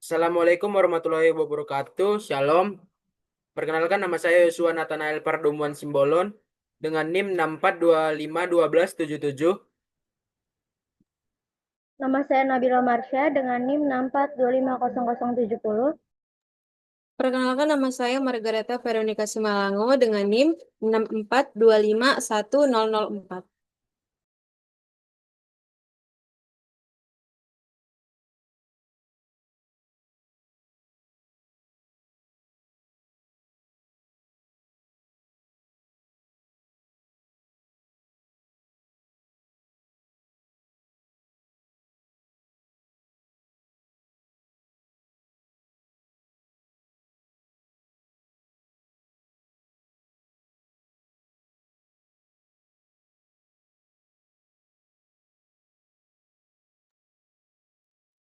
Assalamualaikum warahmatullahi wabarakatuh. Shalom. Perkenalkan nama saya Yosua Nathanael Pardumuan Simbolon dengan NIM 64251277. Nama saya Nabila Marsha dengan NIM 64250070. Perkenalkan nama saya Margareta Veronica Simalango dengan NIM 64251004.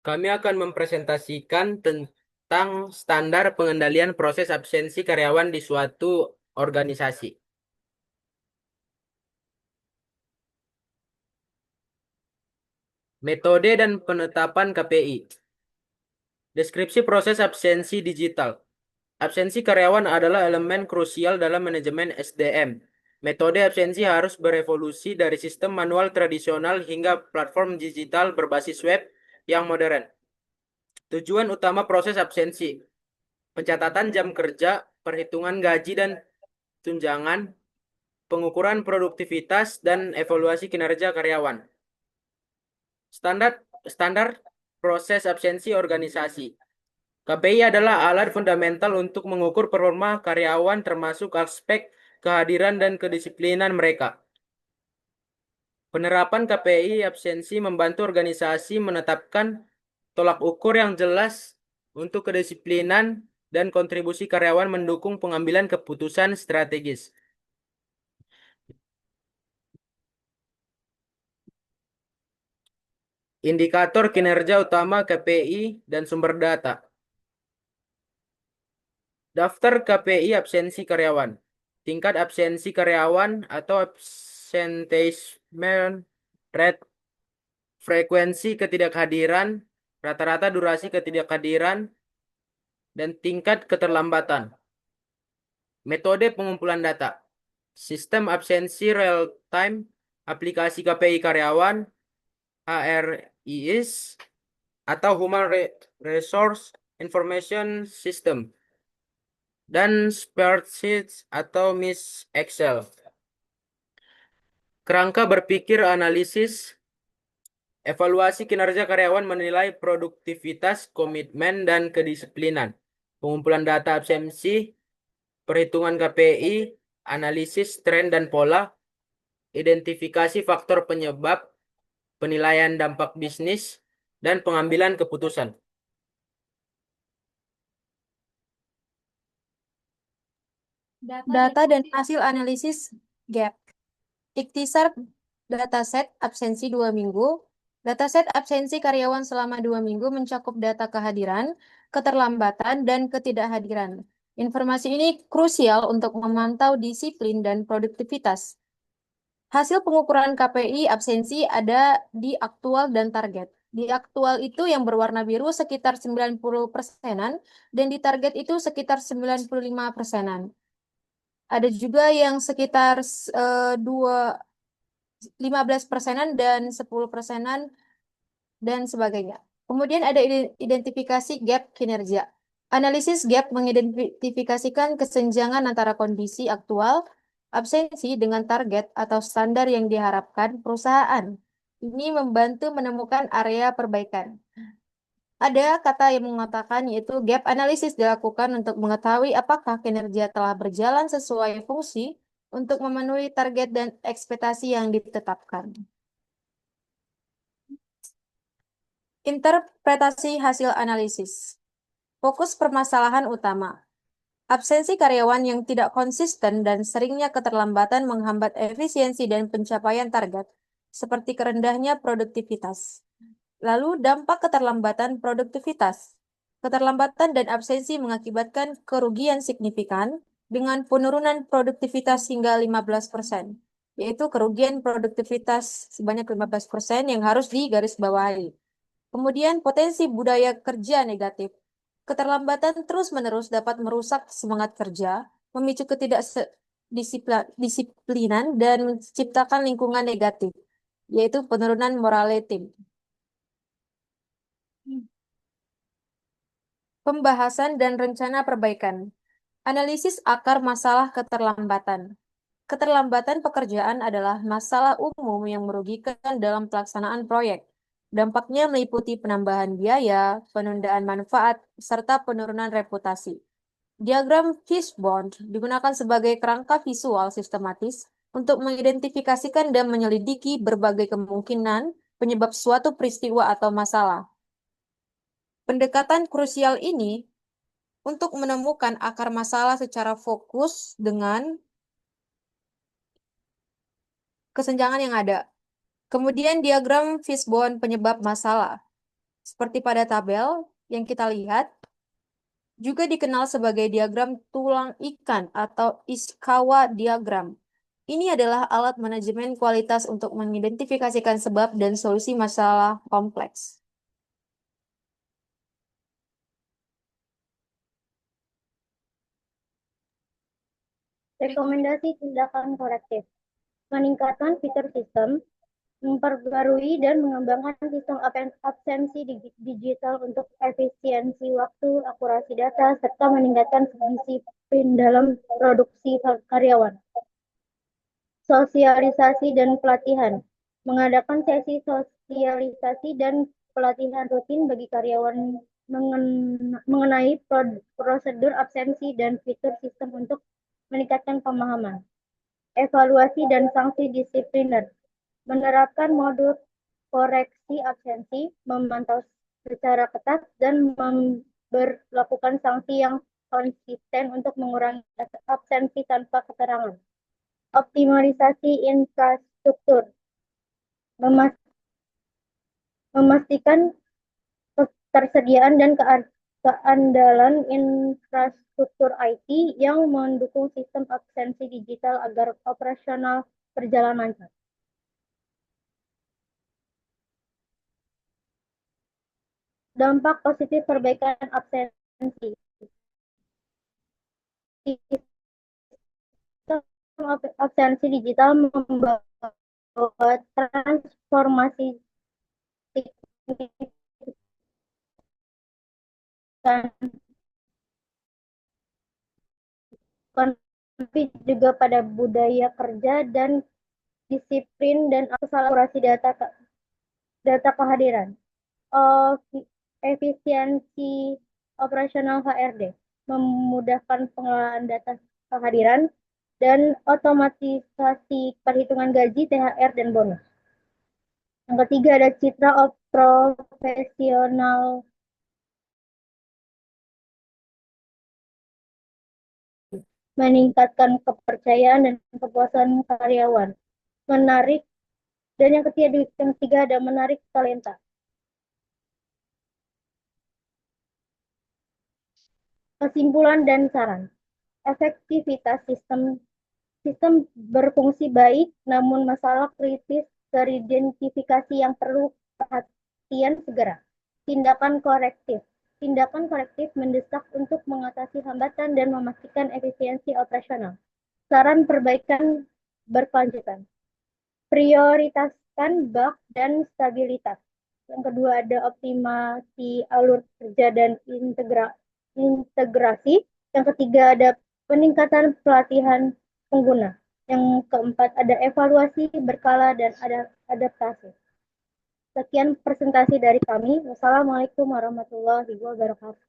Kami akan mempresentasikan tentang standar pengendalian proses absensi karyawan di suatu organisasi. Metode dan penetapan KPI. Deskripsi proses absensi digital. Absensi karyawan adalah elemen krusial dalam manajemen SDM. Metode absensi harus berevolusi dari sistem manual tradisional hingga platform digital berbasis web yang modern. Tujuan utama proses absensi: pencatatan jam kerja, perhitungan gaji dan tunjangan, pengukuran produktivitas, dan evaluasi kinerja karyawan. Standar proses absensi organisasi. KPI adalah alat fundamental untuk mengukur performa karyawan termasuk aspek kehadiran dan kedisiplinan mereka. Penerapan KPI absensi membantu organisasi menetapkan tolak ukur yang jelas untuk kedisiplinan dan kontribusi karyawan mendukung pengambilan keputusan strategis. Indikator kinerja utama KPI dan sumber data. Daftar KPI absensi karyawan. Tingkat absensi karyawan atau absenteeism rate, frekuensi ketidakhadiran, rata-rata durasi ketidakhadiran, dan tingkat keterlambatan. Metode pengumpulan data. Sistem absensi real time, aplikasi KPI karyawan, HRIS, atau Human Resource Information System, dan spreadsheets atau Miss Excel. Kerangka berpikir analisis, evaluasi kinerja karyawan menilai produktivitas, komitmen, dan kedisiplinan. Pengumpulan data absensi, perhitungan KPI, analisis tren dan pola, identifikasi faktor penyebab, penilaian dampak bisnis, dan pengambilan keputusan. Data dan hasil analisis gap. Ikhtisar dataset absensi 2 minggu. Dataset absensi karyawan selama 2 minggu mencakup data kehadiran, keterlambatan, dan ketidakhadiran. Informasi ini krusial untuk memantau disiplin dan produktivitas. Hasil pengukuran KPI absensi ada di aktual dan target. Di aktual itu yang berwarna biru sekitar 90%-an dan di target itu sekitar 95%-an. Ada juga yang sekitar 15%-an dan 10%-an dan sebagainya. Kemudian ada identifikasi gap kinerja. Analisis gap mengidentifikasikan kesenjangan antara kondisi aktual absensi dengan target atau standar yang diharapkan perusahaan. Ini membantu menemukan area perbaikan. Ada kata yang mengatakan yaitu gap analysis dilakukan untuk mengetahui apakah kinerja telah berjalan sesuai fungsi untuk memenuhi target dan ekspektasi yang ditetapkan. Interpretasi hasil analisis. Fokus permasalahan utama. Absensi karyawan yang tidak konsisten dan seringnya keterlambatan menghambat efisiensi dan pencapaian target, seperti kerendahnya produktivitas. Lalu dampak keterlambatan produktivitas. Keterlambatan dan absensi mengakibatkan kerugian signifikan dengan penurunan produktivitas hingga 15%, yaitu kerugian produktivitas sebanyak 15% yang harus digarisbawahi. Kemudian potensi budaya kerja negatif. Keterlambatan terus-menerus dapat merusak semangat kerja, memicu ketidakdisiplinan, dan menciptakan lingkungan negatif, yaitu penurunan morale tim. Pembahasan dan rencana perbaikan. Analisis akar masalah keterlambatan. Keterlambatan pekerjaan adalah masalah umum yang merugikan dalam pelaksanaan proyek. Dampaknya meliputi penambahan biaya, penundaan manfaat, serta penurunan reputasi. Diagram Fishbone digunakan sebagai kerangka visual sistematis untuk mengidentifikasikan dan menyelidiki berbagai kemungkinan penyebab suatu peristiwa atau masalah. Pendekatan krusial ini untuk menemukan akar masalah secara fokus dengan kesenjangan yang ada. Kemudian diagram Fishbone penyebab masalah. Seperti pada tabel yang kita lihat, juga dikenal sebagai diagram tulang ikan atau Ishikawa diagram. Ini adalah alat manajemen kualitas untuk mengidentifikasikan sebab dan solusi masalah kompleks. Rekomendasi tindakan korektif. Peningkatan fitur sistem, memperbarui dan mengembangkan sistem absensi digital untuk efisiensi waktu, akurasi data, serta meningkatkan disiplin dalam produksi karyawan. Sosialisasi dan pelatihan. Mengadakan sesi sosialisasi dan pelatihan rutin bagi karyawan mengenai prosedur absensi dan fitur sistem untuk meningkatkan pemahaman. Evaluasi dan sanksi disipliner. Menerapkan modul koreksi absensi, memantau secara ketat, dan memperlakukan sanksi yang konsisten untuk mengurangi absensi tanpa keterangan. Optimalisasi infrastruktur. Memastikan ketersediaan dan keandalan infrastruktur IT yang mendukung sistem absensi digital agar operasional berjalan lancar. Dampak positif perbaikan absensi. Sistem absensi digital membawa transformasi signifikan, tapi juga pada budaya kerja dan disiplin dan akurasi data kehadiran. Efisiensi operasional HRD, memudahkan pengelolaan data kehadiran dan otomatisasi perhitungan gaji, THR, dan bonus. Yang ketiga ada citra profesional meningkatkan kepercayaan dan kepuasan karyawan, menarik, dan yang ketiga ada menarik talenta. Kesimpulan dan saran. Efektivitas sistem berfungsi baik, namun masalah kritis teridentifikasi yang perlu perhatian segera. Tindakan korektif. Tindakan korektif mendesak untuk mengatasi hambatan dan memastikan efisiensi operasional. Saran perbaikan berkelanjutan. Prioritaskan bug dan stabilitas. Yang kedua ada optimasi alur kerja dan integrasi. Yang ketiga ada peningkatan pelatihan pengguna. Yang keempat ada evaluasi berkala dan ada adaptasi. Sekian presentasi dari kami. Wassalamualaikum warahmatullahi wabarakatuh.